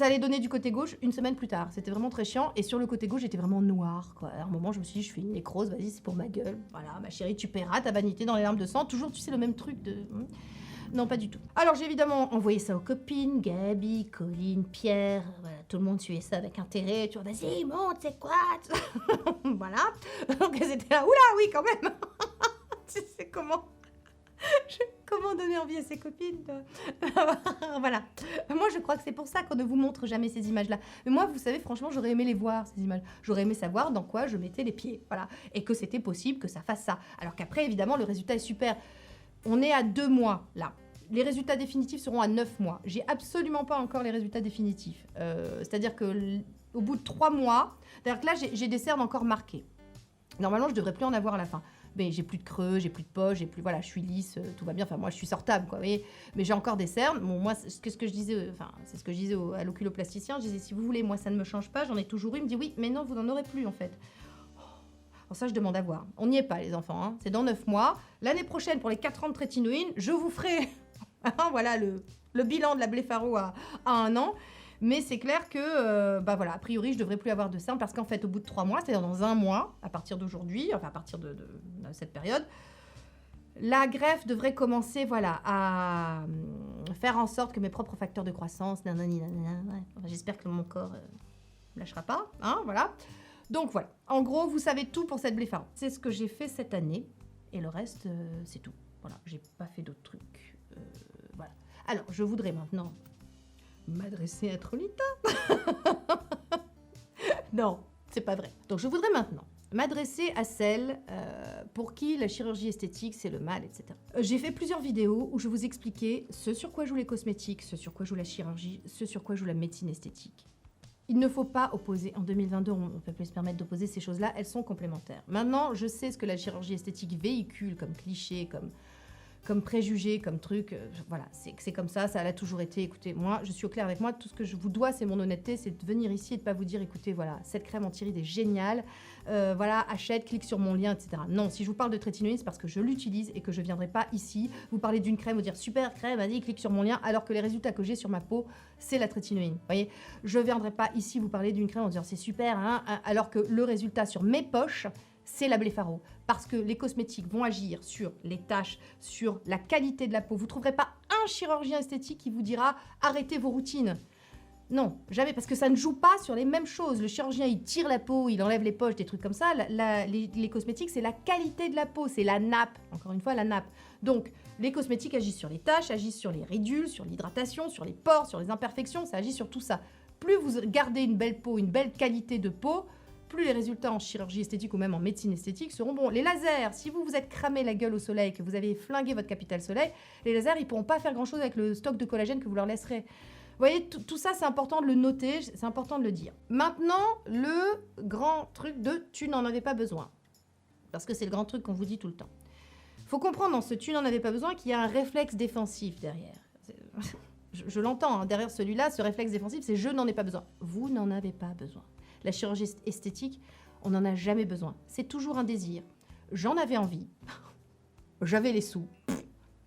allait donner du côté gauche une semaine plus tard. C'était vraiment très chiant. Et sur le côté gauche, j'étais vraiment noire, quoi. À un moment, je me suis dit, je fais une nécrose, vas-y, c'est pour ma gueule. Voilà, ma chérie, tu paieras ta vanité dans les larmes de sang. Toujours, tu sais, le même truc de... Non, pas du tout. Alors, j'ai évidemment envoyé ça aux copines, Gabi, Colline, Pierre. Voilà, tout le monde suivait ça avec intérêt. Tu vois, vas-y, monte, c'est quoi? Voilà. Donc, elles étaient là, oula, oui, quand même. Tu sais comment... Comment donner envie à ses copines? Voilà. Moi, je crois que c'est pour ça qu'on ne vous montre jamais ces images-là. Mais moi, vous savez, franchement, j'aurais aimé les voir, ces images. J'aurais aimé savoir dans quoi je mettais les pieds. Voilà. Et que c'était possible que ça fasse ça. Alors qu'après, évidemment, le résultat est super. On est à 2 mois, là. Les résultats définitifs seront à 9 mois. J'ai absolument pas encore les résultats définitifs. C'est-à-dire qu'au bout de 3 mois... C'est-à-dire que là, j'ai des cernes encore marquées. Normalement, je devrais plus en avoir à la fin. Mais j'ai plus de creux, j'ai plus de poche, j'ai plus... Voilà, je suis lisse, tout va bien. Enfin, moi, je suis sortable, quoi. Mais j'ai encore des cernes. Bon, moi, c'est ce que je disais... Enfin, c'est ce que je disais à l'oculoplasticien. Je disais, si vous voulez, moi, ça ne me change pas. J'en ai toujours eu. Il me dit, oui, mais non, vous n'en aurez plus, en fait. Pour ça, je demande à voir. On n'y est pas, les enfants. Hein. C'est dans 9 mois. L'année prochaine, pour les 4 ans de trétinoïne, je vous ferai voilà, le bilan de la bléphaро à 1 an. Mais c'est clair que, voilà, a priori, je devrais plus avoir de cernes parce qu'en fait, au bout de 3 mois, c'est-à-dire dans 1 mois, à partir d'aujourd'hui, enfin à partir de cette période, la greffe devrait commencer, voilà, à faire en sorte que mes propres facteurs de croissance, nanani, ouais. Enfin, j'espère que mon corps lâchera pas, hein, voilà. Donc voilà, en gros, vous savez tout pour cette blépharon. C'est ce que j'ai fait cette année, et le reste, c'est tout. Voilà, j'ai pas fait d'autres trucs. Voilà. Alors, je voudrais maintenant m'adresser à Trolita. Non, c'est pas vrai. Donc, je voudrais maintenant m'adresser à celles pour qui la chirurgie esthétique, c'est le mal, etc. J'ai fait plusieurs vidéos où je vous expliquais ce sur quoi joue les cosmétiques, ce sur quoi joue la chirurgie, ce sur quoi joue la médecine esthétique. Il ne faut pas opposer. En 2022, on ne peut plus se permettre d'opposer ces choses-là. Elles sont complémentaires. Maintenant, je sais ce que la chirurgie esthétique véhicule comme cliché, comme comme préjugé, comme truc. Voilà, c'est comme ça l'a toujours été. Écoutez, moi, je suis au clair avec moi. Tout ce que je vous dois, c'est mon honnêteté, c'est de venir ici et de pas vous dire, écoutez, voilà, cette crème anti-rides est géniale. Voilà, achète, clique sur mon lien, etc. Non, si je vous parle de trétinoïne, c'est parce que je l'utilise et que je viendrai pas ici vous parler d'une crème, vous dire super crème, vas-y, clique sur mon lien, alors que les résultats que j'ai sur ma peau, c'est la trétinoïne. Vous voyez, je viendrai pas ici vous parler d'une crème en disant c'est super, hein, alors que le résultat sur mes poches, c'est la Blefaro. Parce que les cosmétiques vont agir sur les taches, sur la qualité de la peau. Vous ne trouverez pas un chirurgien esthétique qui vous dira arrêtez vos routines. Non, jamais, parce que ça ne joue pas sur les mêmes choses. Le chirurgien, il tire la peau, il enlève les poches, des trucs comme ça. Les cosmétiques, c'est la qualité de la peau, c'est la nappe. Encore une fois, la nappe. Donc, les cosmétiques agissent sur les taches, agissent sur les ridules, sur l'hydratation, sur les pores, sur les imperfections, ça agit sur tout ça. Plus vous gardez une belle peau, une belle qualité de peau, plus les résultats en chirurgie esthétique ou même en médecine esthétique seront bons. Les lasers, si vous vous êtes cramé la gueule au soleil, que vous avez flingué votre capital soleil, les lasers, ils ne pourront pas faire grand-chose avec le stock de collagène que vous leur laisserez. Vous voyez, tout ça, c'est important de le noter, c'est important de le dire. Maintenant, le grand truc de « tu n'en avais pas besoin ». Parce que c'est le grand truc qu'on vous dit tout le temps. Il faut comprendre dans ce « tu n'en avais pas besoin » qu'il y a un réflexe défensif derrière. Je l'entends, hein, derrière celui-là, ce réflexe défensif, c'est « je n'en ai pas besoin ». Vous n'en avez pas besoin. La chirurgie esthétique, on n'en a jamais besoin. C'est toujours un désir. J'en avais envie. J'avais les sous.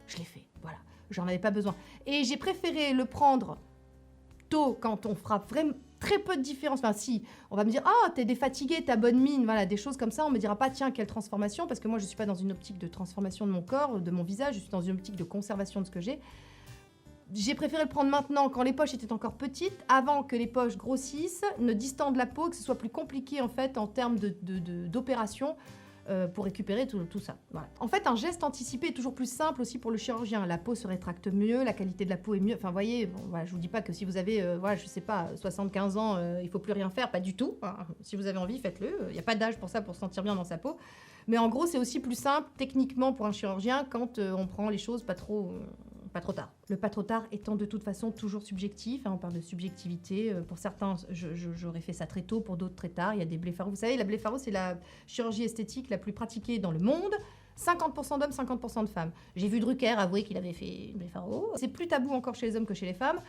Je l'ai fait. Voilà. J'en avais pas besoin. Et j'ai préféré le prendre tôt, quand on fera vraiment très peu de différence. Enfin, si, on va me dire « Ah, t'es défatigué, t'as bonne mine. » Voilà, des choses comme ça. On me dira pas « Tiens, quelle transformation ?» Parce que moi, je suis pas dans une optique de transformation de mon corps, de mon visage. Je suis dans une optique de conservation de ce que j'ai. J'ai préféré le prendre maintenant, quand les poches étaient encore petites, avant que les poches grossissent, ne distendent la peau, que ce soit plus compliqué en fait en termes d'opération pour récupérer tout ça. Voilà. En fait, un geste anticipé est toujours plus simple aussi pour le chirurgien. La peau se rétracte mieux, la qualité de la peau est mieux. Enfin, vous voyez, bon, voilà, je vous dis pas que si vous avez, voilà, je sais pas, 75 ans, il faut plus rien faire, pas du tout. Hein. Si vous avez envie, faites-le. Il n'y a pas d'âge pour ça, pour se sentir bien dans sa peau. Mais en gros, c'est aussi plus simple techniquement pour un chirurgien quand on prend les choses pas trop tard. Le pas trop tard étant de toute façon toujours subjectif, hein, on parle de subjectivité. Pour certains, j'aurais fait ça très tôt, pour d'autres très tard. Il y a des blépharos. Vous savez, la blépharos, c'est la chirurgie esthétique la plus pratiquée dans le monde. 50% d'hommes, 50% de femmes. J'ai vu Drucker avouer qu'il avait fait une blépharos. C'est plus tabou encore chez les hommes que chez les femmes.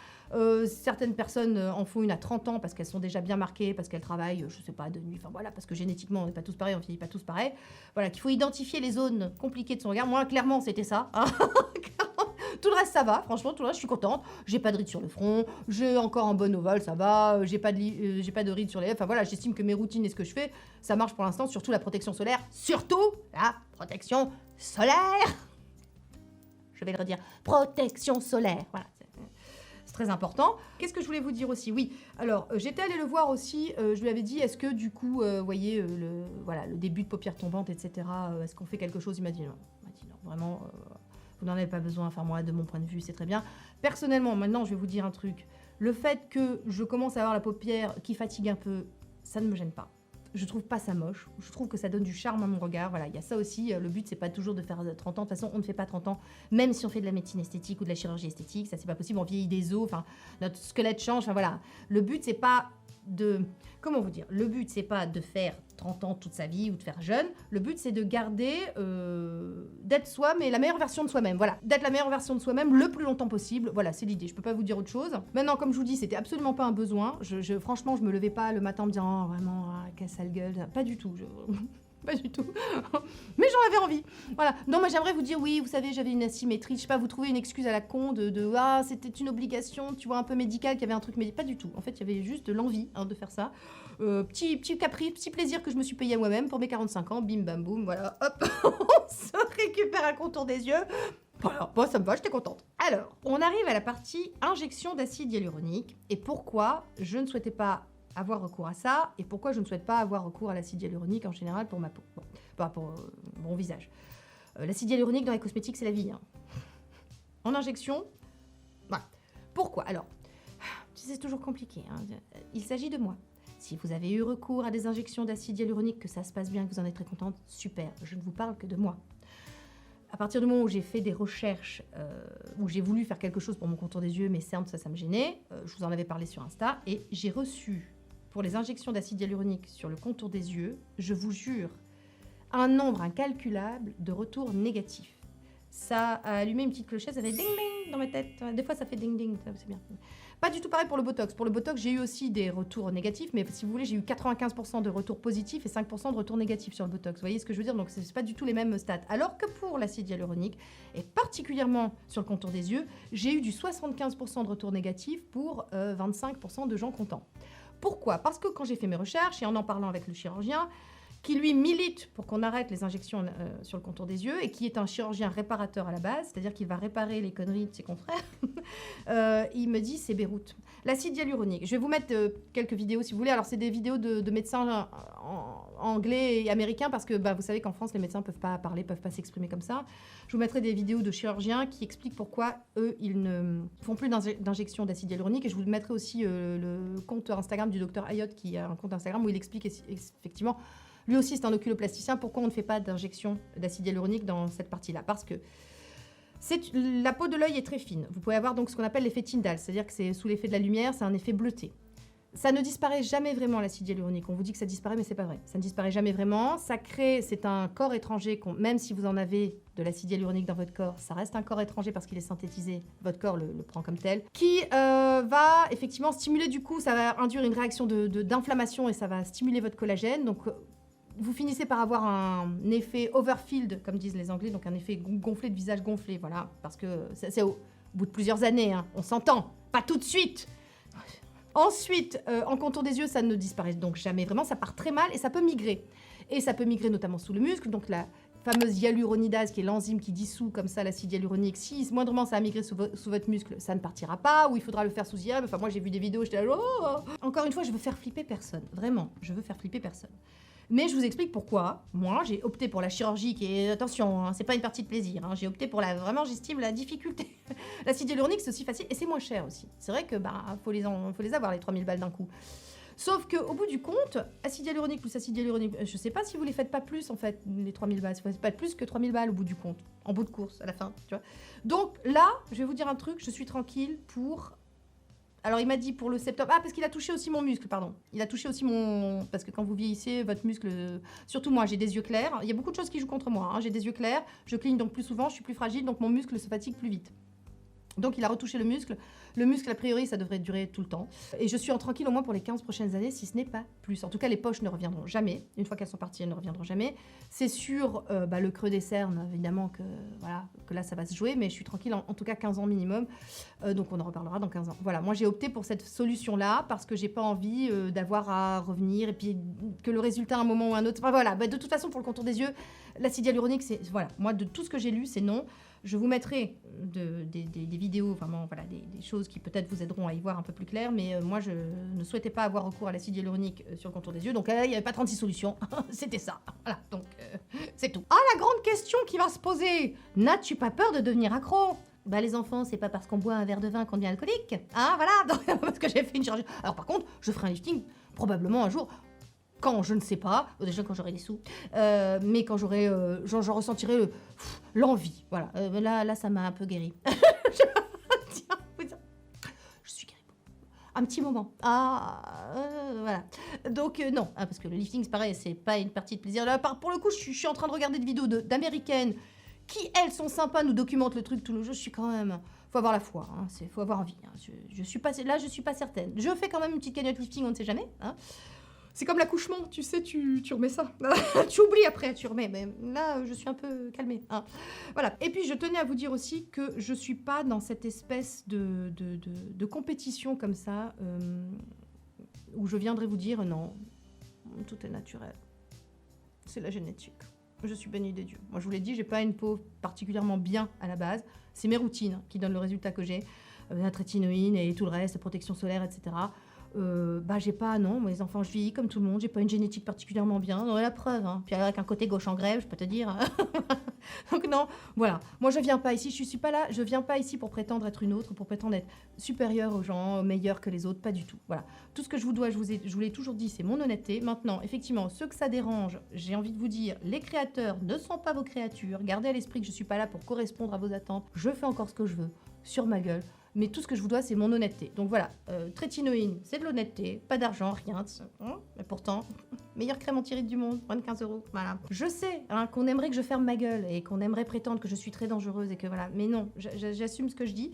Certaines personnes en font une à 30 ans parce qu'elles sont déjà bien marquées, parce qu'elles travaillent, je sais pas, de nuit. Enfin voilà, parce que génétiquement, on n'est pas tous pareils, on vieillit pas tous pareil. Voilà, qu'il faut identifier les zones compliquées de son regard. Moi, clairement, c'était ça. Hein. Tout le reste, ça va. Franchement, tout le reste, je suis contente. J'ai pas de rides sur le front. J'ai encore un bon ovale, ça va. J'ai pas de rides sur les lèvres. Enfin voilà, j'estime que mes routines et ce que je fais, ça marche pour l'instant. Surtout la protection solaire. Surtout la protection solaire. Je vais le redire. Protection solaire. Voilà. C'est très important. Qu'est-ce que je voulais vous dire aussi? Oui, alors j'étais allée le voir aussi, je lui avais dit, est-ce que du coup, vous voyez, le début de paupières tombantes, etc., est-ce qu'on fait quelque chose? Il m'a dit non. Il m'a dit non, vraiment, vous n'en avez pas besoin. Enfin moi, de mon point de vue, c'est très bien. Personnellement, maintenant, je vais vous dire un truc. Le fait que je commence à avoir la paupière qui fatigue un peu, ça ne me gêne pas. Je trouve pas ça moche. Je trouve que ça donne du charme à mon regard. Voilà, il y a ça aussi. Le but, c'est pas toujours de faire 30 ans. De toute façon, on ne fait pas 30 ans. Même si on fait de la médecine esthétique ou de la chirurgie esthétique, ça, c'est pas possible. On vieillit des os. Enfin, notre squelette change. Enfin, voilà. Le but, c'est pas de... Comment vous dire? Le but, c'est pas de faire 30 ans toute sa vie ou de faire jeune. Le but, c'est de garder... d'être soi, mais la meilleure version de soi-même. Voilà. D'être la meilleure version de soi-même le plus longtemps possible. Voilà, c'est l'idée. Je peux pas vous dire autre chose. Maintenant, comme je vous dis, c'était absolument pas un besoin. Franchement, je me levais pas le matin en me disant « Oh, vraiment, quelle sale gueule. » Pas du tout. Pas du tout. Mais j'en avais envie. Voilà. Non, mais j'aimerais vous dire, oui, vous savez, j'avais une asymétrie. Je sais pas, vous trouvez une excuse à la con ah, c'était une obligation, tu vois, un peu médicale, qu'il y avait un truc médical. Pas du tout. En fait, il y avait juste l'envie de faire ça. Petit caprice, petit plaisir que je me suis payé à moi-même pour mes 45 ans. Bim, bam, boum. Voilà. Hop. On se récupère un contour des yeux. Voilà. Bon, ça me va, j'étais contente. Alors, on arrive à la partie injection d'acide hyaluronique. Et pourquoi je ne souhaitais pas avoir recours à ça, et pourquoi je ne souhaite pas avoir recours à l'acide hyaluronique en général pour ma peau, pour mon visage. L'acide hyaluronique dans les cosmétiques, c'est la vie. Hein. En injection, voilà. Pourquoi? Alors, c'est toujours compliqué. Hein. Il s'agit de moi. Si vous avez eu recours à des injections d'acide hyaluronique, que ça se passe bien, que vous en êtes très contente, super. Je ne vous parle que de moi. À partir du moment où j'ai fait des recherches, où j'ai voulu faire quelque chose pour mon contour des yeux, mes cernes, ça me gênait, je vous en avais parlé sur Insta, et j'ai reçu, pour les injections d'acide hyaluronique sur le contour des yeux, je vous jure, un nombre incalculable de retours négatifs. ça a allumé une petite clochette, ça fait ding ding dans ma tête. Des fois, ça fait ding ding, c'est bien. Pas du tout pareil pour le Botox. Pour le Botox, j'ai eu aussi des retours négatifs, mais si vous voulez, j'ai eu 95% de retours positifs et 5% de retours négatifs sur le Botox. Vous voyez ce que je veux dire? Donc, c'est pas du tout les mêmes stats. Alors que pour l'acide hyaluronique, et particulièrement sur le contour des yeux, j'ai eu du 75% de retours négatifs pour 25% de gens contents. Pourquoi? Parce que quand j'ai fait mes recherches, et en parlant avec le chirurgien, qui lui milite pour qu'on arrête les injections sur le contour des yeux et qui est un chirurgien réparateur à la base, c'est-à-dire qu'il va réparer les conneries de ses confrères, il me dit c'est Beyrouth. L'acide hyaluronique, je vais vous mettre quelques vidéos si vous voulez. Alors c'est des vidéos de médecins anglais et américains parce que vous savez qu'en France les médecins ne peuvent pas parler, ne peuvent pas s'exprimer comme ça. Je vous mettrai des vidéos de chirurgiens qui expliquent pourquoi eux ils ne font plus d'injection d'acide hyaluronique et je vous mettrai aussi le compte Instagram du docteur Hayot qui a un compte Instagram où il explique effectivement. Lui aussi, c'est un oculoplasticien. Pourquoi on ne fait pas d'injection d'acide hyaluronique dans cette partie-là? Parce que la peau de l'œil est très fine. Vous pouvez avoir donc ce qu'on appelle l'effet Tyndall, c'est-à-dire que c'est sous l'effet de la lumière, c'est un effet bleuté. Ça ne disparaît jamais vraiment, l'acide hyaluronique. On vous dit que ça disparaît, mais c'est pas vrai. Ça ne disparaît jamais vraiment. Ça crée, c'est un corps étranger, même si vous en avez de l'acide hyaluronique dans votre corps, ça reste un corps étranger parce qu'il est synthétisé. Votre corps le prend comme tel. Qui va effectivement stimuler, du coup, ça va induire une réaction d'inflammation et ça va stimuler votre collagène. Donc, vous finissez par avoir un effet overfilled, comme disent les Anglais, donc un effet gonflé, de visage gonflé, voilà, parce que c'est au bout de plusieurs années, hein, on s'entend, pas tout de suite. Ensuite, en contour des yeux, ça ne disparaît donc jamais vraiment, ça part très mal et ça peut migrer. Et ça peut migrer notamment sous le muscle, donc la fameuse hyaluronidase, qui est l'enzyme qui dissout comme ça l'acide hyaluronique. Si moindrement ça a migré sous votre muscle, ça ne partira pas, ou il faudra le faire sous IAM. Enfin, moi j'ai vu des vidéos, j'étais là, oh. Encore une fois, je veux faire flipper personne, vraiment, je veux faire flipper personne. Mais je vous explique pourquoi. Moi, j'ai opté pour la chirurgie qui est... Attention, hein, c'est pas une partie de plaisir. Hein, j'ai opté pour vraiment, j'estime, la difficulté. L'acide hyaluronique, c'est aussi facile et c'est moins cher aussi. C'est vrai que faut les avoir, les 3000 balles d'un coup. Sauf qu'au bout du compte, acide hyaluronique plus acide hyaluronique, je sais pas si vous les faites pas plus, en fait, les 3000 balles. Vous ne faites pas plus que 3000 balles au bout du compte. En bout de course, à la fin, tu vois. Donc là, je vais vous dire un truc, je suis tranquille pour... Alors, il m'a dit pour le septembre... Ah, parce qu'il a touché aussi mon muscle, pardon. Il a touché aussi mon... Parce que quand vous vieillissez, votre muscle... Surtout moi, j'ai des yeux clairs. Il y a beaucoup de choses qui jouent contre moi. Hein. J'ai des yeux clairs, je cligne donc plus souvent, je suis plus fragile, donc mon muscle se fatigue plus vite. Donc, il a retouché le muscle. Le muscle, a priori, ça devrait durer tout le temps. Et je suis en tranquille au moins pour les 15 prochaines années, si ce n'est pas plus. En tout cas, les poches ne reviendront jamais. Une fois qu'elles sont parties, elles ne reviendront jamais. C'est sur le creux des cernes, évidemment, que là, ça va se jouer. Mais je suis tranquille, en tout cas 15 ans minimum. Donc, on en reparlera dans 15 ans. Voilà, moi, j'ai opté pour cette solution-là parce que j'ai pas envie d'avoir à revenir et puis que le résultat, à un moment ou à un autre... Enfin, voilà, de toute façon, pour le contour des yeux, l'acide hyaluronique, c'est... Voilà, moi, de tout ce que j'ai lu, c'est non. Je vous mettrai des vidéos, vraiment, voilà, des choses qui peut-être vous aideront à y voir un peu plus clair, mais moi, je ne souhaitais pas avoir recours à l'acide hyaluronique sur le contour des yeux, donc il n'y avait pas 36 solutions, c'était ça. Voilà, donc c'est tout. Ah, la grande question qui va se poser, n'as-tu pas peur de devenir accro? Bah les enfants, c'est pas parce qu'on boit un verre de vin qu'on devient alcoolique, hein, voilà, donc, parce que j'ai fait une chirurgie. Alors par contre, je ferai un lifting probablement un jour, quand je ne sais pas, déjà quand j'aurai des sous, mais quand j'aurai, j'en ressentirai l'envie, voilà. Là, ça m'a un peu guéri. Je suis guérie. Un petit moment. Voilà. Donc non, parce que le lifting, c'est pareil, c'est pas une partie de plaisir. Là, pour le coup, je suis en train de regarder des vidéos d'américaines qui, elles, sont sympas, nous documentent le truc tout le jour. Je suis quand même... Faut avoir la foi, hein, faut avoir envie. Hein. Je suis pas certaine. Je fais quand même une petite cagnotte lifting, on ne sait jamais, hein. C'est comme l'accouchement, tu sais, tu remets ça. Tu oublies après, tu remets. Mais là, je suis un peu calmée. Hein. Voilà. Et puis, je tenais à vous dire aussi que je ne suis pas dans cette espèce de compétition comme ça, où je viendrai vous dire, non, tout est naturel. C'est la génétique. Je suis bénie des dieux. Moi, je vous l'ai dit, j'ai pas une peau particulièrement bien à la base. C'est mes routines qui donnent le résultat que j'ai. La trétinoïne et tout le reste, la protection solaire, etc., j'ai pas, non, moi les enfants, je vis comme tout le monde, j'ai pas une génétique particulièrement bien, non, la preuve, hein. Puis avec un côté gauche en grève, je peux te dire. Donc non, voilà, moi je viens pas ici, je suis pas là, je viens pas ici pour prétendre être une autre, pour prétendre être supérieure aux gens, meilleure que les autres, pas du tout, voilà. Tout ce que je vous dois, je vous l'ai toujours dit, c'est mon honnêteté. Maintenant, effectivement, ceux que ça dérange, j'ai envie de vous dire, les créateurs ne sont pas vos créatures, gardez à l'esprit que je suis pas là pour correspondre à vos attentes, je fais encore ce que je veux, sur ma gueule. Mais tout ce que je vous dois, c'est mon honnêteté. Donc voilà, trétinoïne, c'est de l'honnêteté, pas d'argent, rien. Mais pourtant, Meilleure crème anti-rides du monde, moins de 15 €. Voilà. Je sais hein, qu'on aimerait que je ferme ma gueule et qu'on aimerait prétendre que je suis très dangereuse et que voilà. Mais non, j'assume ce que je dis.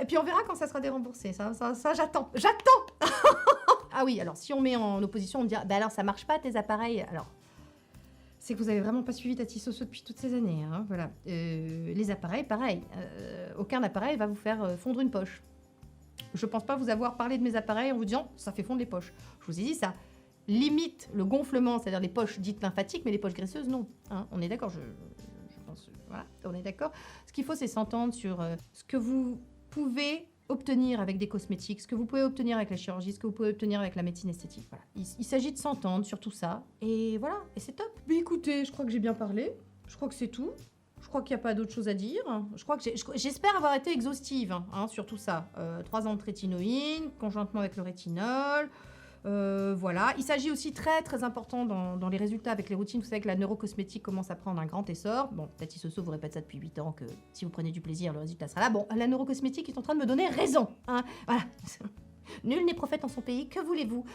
Et puis on verra quand ça sera déremboursé. Ça j'attends. J'attends. Ah oui, alors si on met en opposition, on me dit bah alors ça marche pas tes appareils. Alors c'est que vous avez vraiment pas suivi Tati Soso depuis toutes ces années. Hein, voilà. Les appareils, pareil. Aucun appareil va vous faire fondre une poche. Je pense pas vous avoir parlé de mes appareils en vous disant ça fait fondre les poches. Je vous ai dit ça limite le gonflement, c'est-à-dire les poches dites lymphatiques, mais les poches graisseuses, non. Hein, on est d'accord, je pense, voilà, on est d'accord. Ce qu'il faut, c'est s'entendre sur ce que vous pouvez obtenir avec des cosmétiques, ce que vous pouvez obtenir avec la chirurgie, ce que vous pouvez obtenir avec la médecine esthétique. Voilà. Il s'agit de s'entendre sur tout ça, et voilà, et c'est top. Mais écoutez, je crois que j'ai bien parlé, je crois que c'est tout. Je crois qu'il n'y a pas d'autre chose à dire. Je crois que j'espère avoir été exhaustive hein, sur tout ça. 3 ans de trétinoïne, conjointement avec le rétinol. Voilà. Il s'agit aussi très important dans les résultats avec les routines. Vous savez que la neurocosmétique commence à prendre un grand essor. Bon, Tati Soso vous répète ça depuis 8 ans, que si vous prenez du plaisir, le résultat sera là. Bon, la neurocosmétique est en train de me donner raison. Hein, voilà. Nul n'est prophète en son pays, que voulez-vous?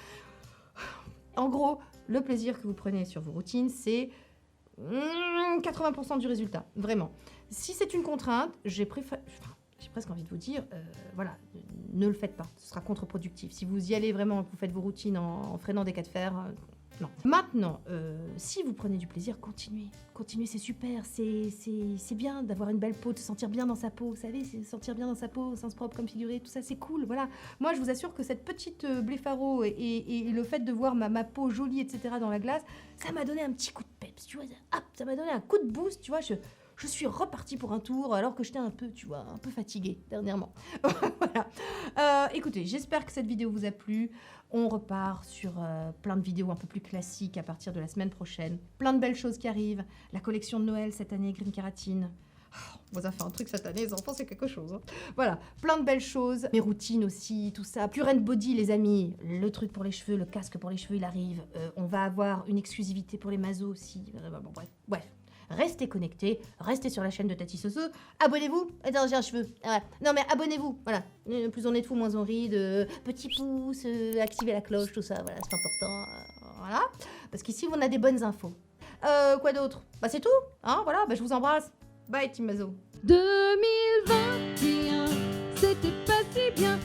En gros, le plaisir que vous prenez sur vos routines, c'est 80% du résultat, vraiment. Si c'est une contrainte, j'ai presque envie de vous dire, voilà, ne le faites pas, ce sera contre-productif. Si vous y allez vraiment, que vous faites vos routines en freinant des cas de fer, non. Maintenant, si vous prenez du plaisir, continuez, c'est super, c'est bien d'avoir une belle peau, de se sentir bien dans sa peau, vous savez, c'est sentir bien dans sa peau, au sens propre comme figuré, tout ça, c'est cool, voilà. Moi, je vous assure que cette petite blépharo et le fait de voir ma peau jolie, etc. dans la glace, ça m'a donné un petit coup de peps, tu vois, hop, ça m'a donné un coup de boost, tu vois, je suis repartie pour un tour alors que j'étais un peu, tu vois, un peu fatiguée dernièrement. Voilà. Écoutez, j'espère que cette vidéo vous a plu. On repart sur plein de vidéos un peu plus classiques à partir de la semaine prochaine. Plein de belles choses qui arrivent. La collection de Noël cette année, Green Kératine. Oh, on vous a fait un truc cette année, les enfants, c'est quelque chose. Hein. Voilà, plein de belles choses. Mes routines aussi, tout ça. Pure and Body, les amis. Le truc pour les cheveux, le casque pour les cheveux, il arrive. On va avoir une exclusivité pour les mazos aussi. Bon, bref. Restez connectés, restez sur la chaîne de Tati Soso, abonnez-vous, attends j'ai un cheveu, ouais. Non mais abonnez-vous, voilà, plus on est de fous, moins on rit, petit pouce, activez la cloche, tout ça, voilà, c'est important, voilà, parce qu'ici on a des bonnes infos. Quoi d'autre? Bah c'est tout, hein, voilà, bah je vous embrasse, bye Team Mazo. 2021, c'était pas si bien.